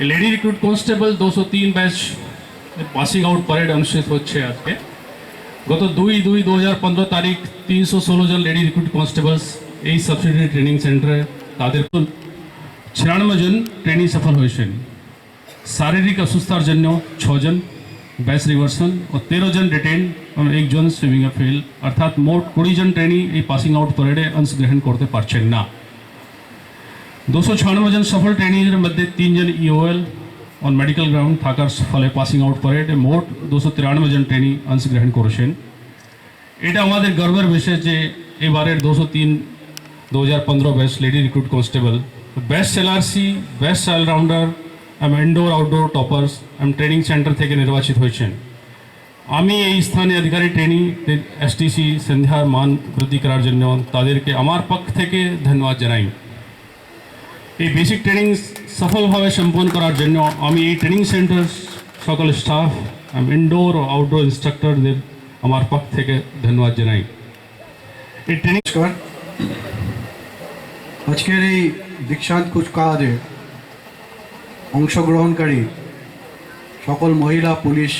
Lady recruit constable 203 batch passing out parade অনুষ্ঠিত হচ্ছে আজকে। গত 2/2/2015 তারিখ 316 জন লেডি রিক্রুট কনস্টেবলস এই সাবসিডিয়ারি ট্রেনিং সেন্টারে তাদের 96 জন ট্রেনিং সফল হয়েছেন। শারীরিক অসুস্থতার জন্য 6 জন ব্যাচ রিভার্সন ও 13 জন ডিটেন এবং 1 জন সুইমিংয়ে ফেল, অর্থাৎ মোট 20 জন ট্রেনি এই পাসিং আউট প্যারেডে অংশগ্রহণ করতে পারছেন না। 296 জন সফল ট্রেনিংয়ের মধ্যে 3 জন ইওএল অন মেডিকেল গ্রাউন্ড থাকার ফলে পাসিং আউট প্যারেডে মোট 293 জন ট্রেনি অংশগ্রহণ করেছেন। এটা আমাদের গর্বের বিষয় যে এবারের 203-2015 batch lady recruit constable best LRC, best allrounder এবং ইনডোর আউটডোর টপার্স এবং ট্রেনিং সেন্টার থেকে নির্বাচিত হয়েছেন। আমি এই স্থানীয় অধিকারী ট্রেনিং এসটিসি সন্ধ্যার মান বৃদ্ধি করার জন্য তাদেরকে আমার পক্ষ থেকে ধন্যবাদ জানাই। এই বেসিক ট্রেনিং সফলভাবে সম্পন্ন করার জন্য আমি এই ট্রেনিং সেন্টার সকল স্টাফ এবং ইনডোর ও আউটডোর ইনস্ট্রাক্টরদের আমার পক্ষ থেকে ধন্যবাদ জানাই। এই ট্রেনিং আজকের এই দীক্ষান্ত কুচকাওয়াজে অংশগ্রহণকারী সকল মহিলা পুলিশ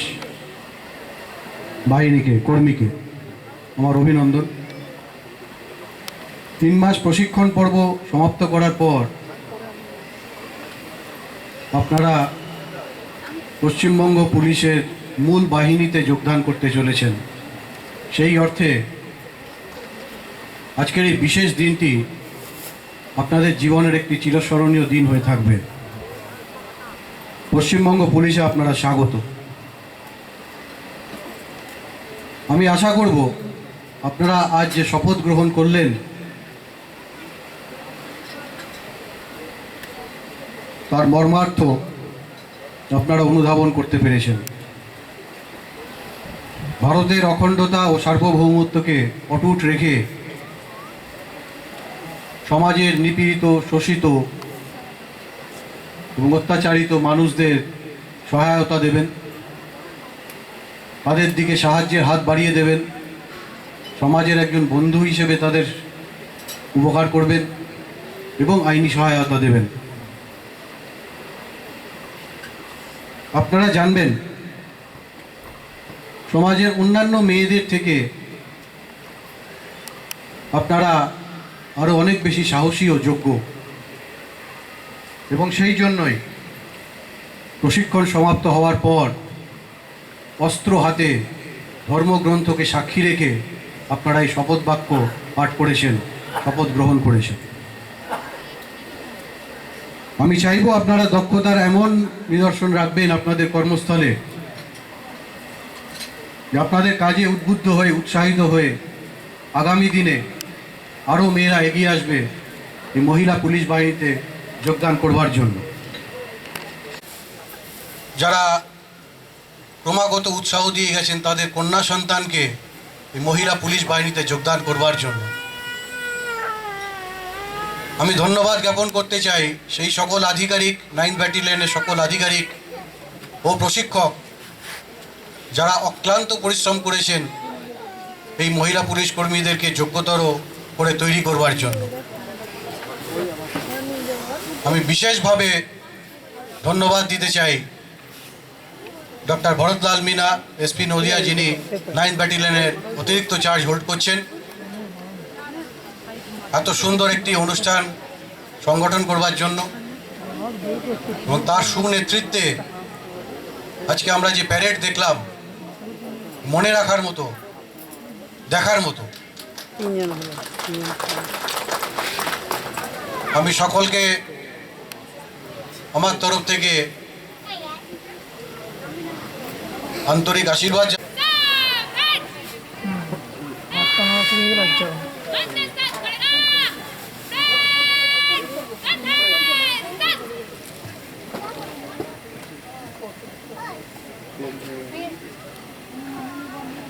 বাহিনীকে কর্মীকে আমার অভিনন্দন। 3 মাস প্রশিক্ষণ পর্ব সমাপ্ত করার পর আপনারা পশ্চিমবঙ্গ পুলিশের মূল বাহিনীতে যোগদান করতে চলেছেন। সেই অর্থে আজকের এই বিশেষ দিনটি আপনাদের জীবনের একটি চিরস্মরণীয় দিন হয়ে থাকবে। পশ্চিমবঙ্গ পুলিশে আপনারা স্বাগত। আমি আশা করব আপনারা আজ যে শপথ গ্রহণ করলেন তার মর্মার্থ আপনারা অনুধাবন করতে পেরেছেন। ভারতের অখণ্ডতা ও সার্বভৌমত্বকে অটুট রেখে সমাজের নিপীড়িত, শোষিত এবং অত্যাচারিত মানুষদের সহায়তা দেবেন, তাদের দিকে সাহায্যের হাত বাড়িয়ে দেবেন, সমাজের একজন বন্ধু হিসেবে তাদের উপকার করবেন এবং আইনি সহায়তা দেবেন। আপনারা জানবেন সমাজের অন্যান্য মেয়েদের থেকে আপনারা আরও অনেক বেশি সাহসী ও যোগ্য, এবং সেই জন্যই প্রশিক্ষণ সমাপ্ত হওয়ার পর অস্ত্র হাতে ধর্মগ্রন্থকে সাক্ষী রেখে আপনারা এই শপথ বাক্য পাঠ করেছেন, শপথ গ্রহণ করেছেন। আমি চাইব আপনারা দক্ষতার এমন নিদর্শন রাখবেন আপনাদের কর্মস্থলে যে আপনাদের কাজে উদ্বুদ্ধ হয়ে, উৎসাহিত হয়ে আগামী দিনে আরও মেয়েরা এগিয়ে আসবে এই মহিলা পুলিশ বাহিনীতে যোগদান করবার জন্য। যারা ক্রমাগত উৎসাহ দিয়ে গেছেন তাদের কন্যা সন্তানকে এই মহিলা পুলিশ বাহিনীতে যোগদান করবার জন্য আমি ধন্যবাদ জ্ঞাপন করতে চাই সেই সকল আধিকারিক, 9 ব্যাটালিয়নের সকল আধিকারিক ও প্রশিক্ষক যারা অক্লান্ত পরিশ্রম করেছেন এই মহিলা পুলিশ কর্মীদেরকে যোগ্যতর করে তৈরি করবার জন্য। আমি বিশেষভাবে ধন্যবাদ দিতে চাই ডক্টর ভরতলাল মিনা, এসপি নদিয়া, যিনি 9 ব্যাটালিয়নের অতিরিক্ত চার্জ হোল্ড করছেন। এত সুন্দর একটি অনুষ্ঠান সংগঠন করবার জন্য এবং তার সুনেতৃত্বে আজকে আমরা যে প্যারেড দেখলাম, মনে রাখার মতো, দেখার মতো। আমি সকলকে আমার তরফ থেকে আন্তরিক আশীর্বাদ।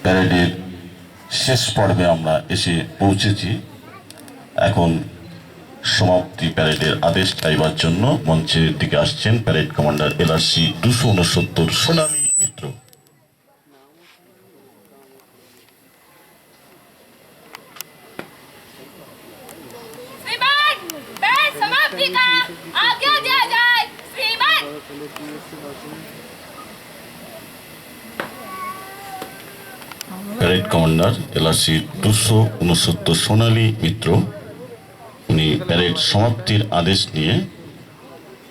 প্যারেডের শেষ পর্বে আমরা এসে পৌঁছেছি। এখন সমাপ্তি প্যারেডের আদেশ চাইবার জন্য মঞ্চের দিকে আসছেন প্যারেড কমান্ডার এলআরসি 269 সোনালী মিত্র। समाप्ति का आज्ञा दिया जाए। श्रीमान প্যারেড কমান্ডার এলআরসি 269 সোনালী মিত্র, উনি প্যারেড সমাপ্তির আদেশ নিয়ে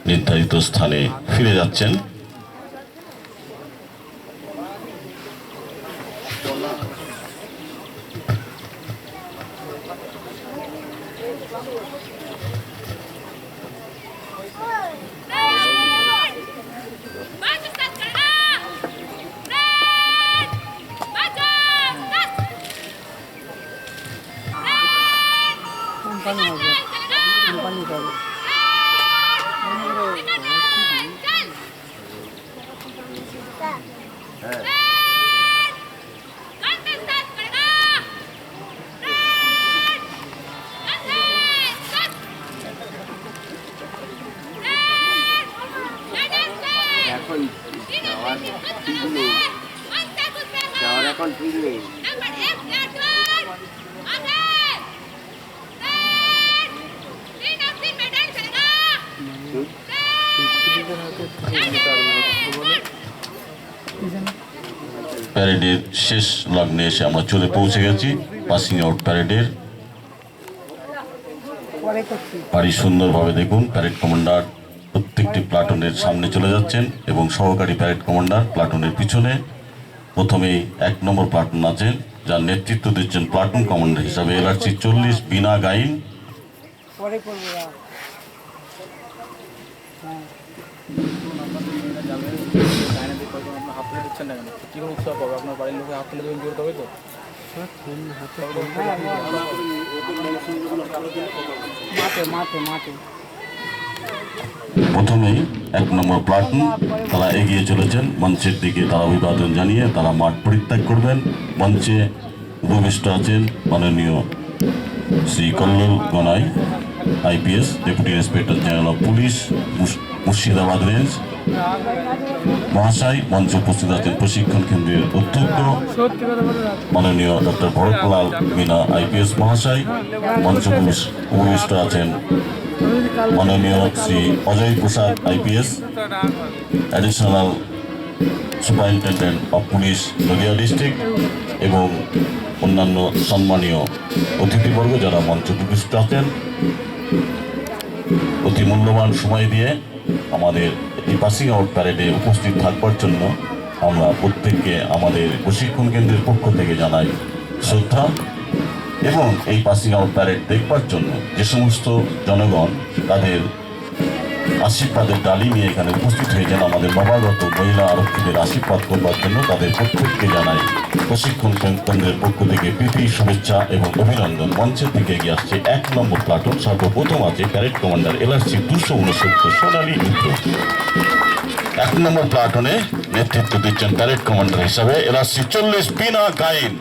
নির্ধারিত স্থানে ফিরে যাচ্ছেন। এখন ঠিক নেই। প্যারেডের শেষ লগ্নে এসে আমরা চলে পৌঁছে গেছি। পাসিং আউট প্যারেডের বাড়ি সুন্দরভাবে দেখুন। প্যারেড কমান্ডার প্রত্যেকটি প্লাটুনের সামনে চলে যাচ্ছেন এবং সহকারী প্যারেড কমান্ডার প্লাটুনের পিছনে। প্রথমেই 1 নম্বর প্লাটুন আছেন, যার নেতৃত্ব দিচ্ছেন প্লাটুন কমান্ডার হিসাবে এলআরসি 40 বিনা গাইন। প্রথমেই 1 নম্বর প্লাটুন তারা এগিয়ে চলেছেন মঞ্চের দিকে। তারা অভিবাদন জানিয়ে তারা মাঠ পরিত্যাগ করবেন। মঞ্চে উপবিষ্ট আছেন মাননীয় Shri Kallol Ganai IPS, deputy inspector general of police Murshidabad range মহাশয়। মঞ্চে উপস্থিত আছেন প্রশিক্ষণ কেন্দ্রের অধ্যক্ষ মাননীয় ডক্টর ভরতলাল মিনা আইপিএস মহাশয়। মঞ্চে উপবিষ্ট আছেন মাননীয় Shri Ajay Prasad IPS, additional superintendent of police Nadia district, এবং অন্যান্য সম্মানীয় অতিথিবর্গ যারা মঞ্চে উপস্থিত আছেন। অতি মূল্যবান সময় দিয়ে আমাদের এই পাসিং আউট প্যারেডে উপস্থিত থাকবার জন্য আমরা প্রত্যেককে আমাদের প্রশিক্ষণ কেন্দ্রের পক্ষ থেকে জানাই শ্রদ্ধা। এবং এই পাসিং আউট প্যারেড দেখবার জন্য যে সমস্ত জনগণ তাদের আশীর্বাদের ডালি নিয়ে এখানে উপস্থিত হয়েছেন, আমাদের নবাগত মহিলা আরক্ষীদের আশীর্বাদ করবার জন্য তাদের প্রত্যেককে জানাই প্রশিক্ষণ কেন্দ্রের পক্ষ থেকে প্রীতি শুভেচ্ছা এবং অভিনন্দন। মঞ্চের দিকে এগিয়ে আসছে 1 নম্বর প্লাটুন। সর্বপ্রথম আছে প্যারেড কমান্ডার এলআরসি 269 সোনালী মিত্র। 1 নম্বর প্লাটুনে নেতৃত্ব দিচ্ছেন প্যারেড কমান্ডার হিসাবে এলআরসি 40 বিনা গাইন।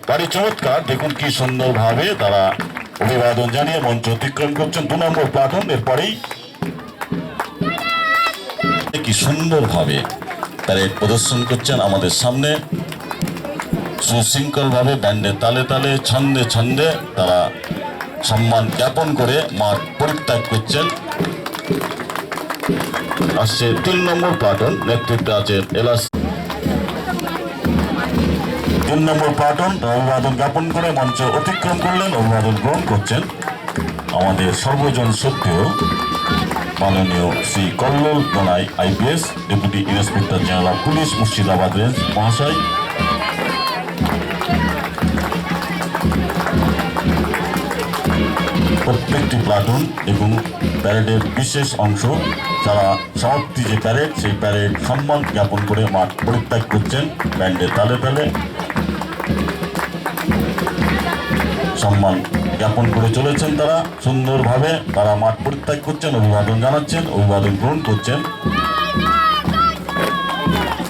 বাড়ি চমৎকার, দেখুন কি সুন্দরভাবে তারা অভিবাদন জানিয়ে মঞ্চ অতিক্রম করছেন। 2 নম্বর প্লাটুন এরপরেই কি সুন্দরভাবে প্যারেড প্রদর্শন করছেন আমাদের সামনে। সুশৃঙ্খলভাবে ব্যান্ডের তালে তালে ছন্দে ছন্দে তারা সম্মান জ্ঞাপন করে মাঠ পরিত্যাগ করছেন। আসছে 3 নম্বর প্লাটুন, নেতৃত্বে আছেন এলআরসি 3 নম্বর প্লাটুন। অভিবাদন জ্ঞাপন করে মঞ্চ অতিক্রম করলেন, অভিবাদন গ্রহণ করছেন আমাদের সর্বজন শ্রদ্ধেয় মাননীয় Shri Kallol Ganai IPS, deputy inspector general of police Murshidabad range মহাশয়। প্রত্যেকটি প্লাটুন এবং প্যারেডের বিশেষ অংশ যারা সমাপ্তি যে প্যারেড, সেই প্যারেড সম্মান জ্ঞাপন করে মাঠ পরিত্যাগ করছেন ব্যান্ডের তালে তালে। সম্মান জ্ঞাপন করে চলেছেন তারা সুন্দরভাবে। তারা মাঠ পরিত্যাগ করছেন, অভিবাদন জানাচ্ছেন, অভিবাদন গ্রহণ করছেন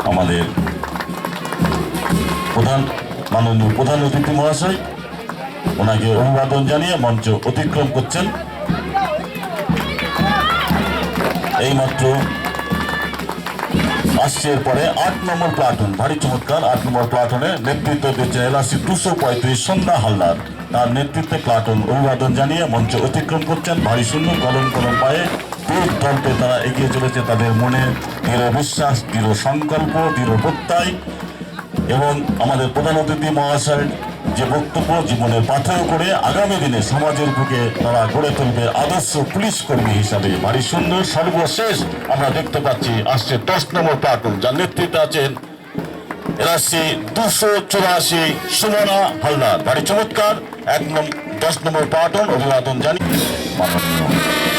আমাদের মাননীয় প্রধান অতিথি মহাশয়। ওনাকে অভিবাদন জানিয়ে মঞ্চ অতিক্রম করছেন। এইমাত্র আসছে এরপরে 8 নম্বর প্লাটুন। ভারী চমৎকার 8 নম্বর প্লাটুনে নেতৃত্ব দিচ্ছেন এলআরসি 235 সন্ধ্যা হালদার। তার নেতৃত্বে প্লাটুন অভিবাদন জানিয়ে মঞ্চ অতিক্রম করছেন। ভারী শূন্য কলম কলম পায়ে পীর দলকে তারা এগিয়ে চলেছে তাদের মনে দৃঢ় বিশ্বাস, দৃঢ় সংকল্প, দৃঢ় প্রত্যয় এবং আমাদের প্রধান অতিথি মহাশয়ের যে বক্তব্য জীবনে পাথেয় করে আগামী দিনে সমাজের বুকে তারা গড়ে তুলবে আদর্শ পুলিশ কর্মী হিসাবে। ভারী সুন্দর। সর্বশেষ আমরা দেখতে পাচ্ছি আসছে 10 নম্বর প্লাটুন, যার নেতৃত্বে আছেন এলআরসি 284 সুমনা হালদার। ভারী চমৎকার 10 নম্বর প্লাটুন। অভিবাদন জানি মাননীয়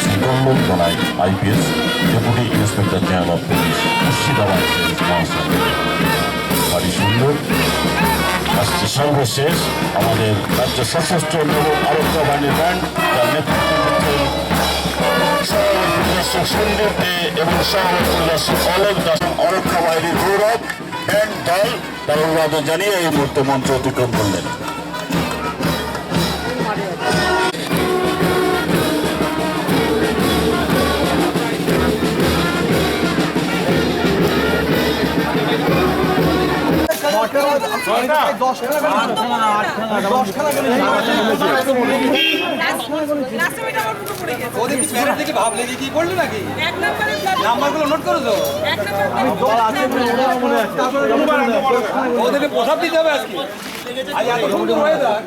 Shri Kallol Ganai IPS deputy inspector general of police Murshidabad মহাশয়। ভারী সুন্দর। আসছে সর্বশেষ আমাদের রাজ্য সশস্ত্র নব আরক্ষা বাহিনীর ব্যান্ড, যার নেতৃত্বে দিচ্ছেন সহকারী পরিদর্শক সন্দীপ দে এবং সহকারী পরিদর্শক অলোক দাস। আরক্ষা বাহিনীর গৌরব ব্যান্ড দল তার অভিবাদন জানিয়ে এই মুহূর্তে মঞ্চ অতিক্রম করলেন। ভাবলে কি করলি নাকি নাম্বারগুলো নোট করো তো ওদেরকে প্রসাদ দিতে হবে আজকে আজ এত সুন্দর হয়ে যাক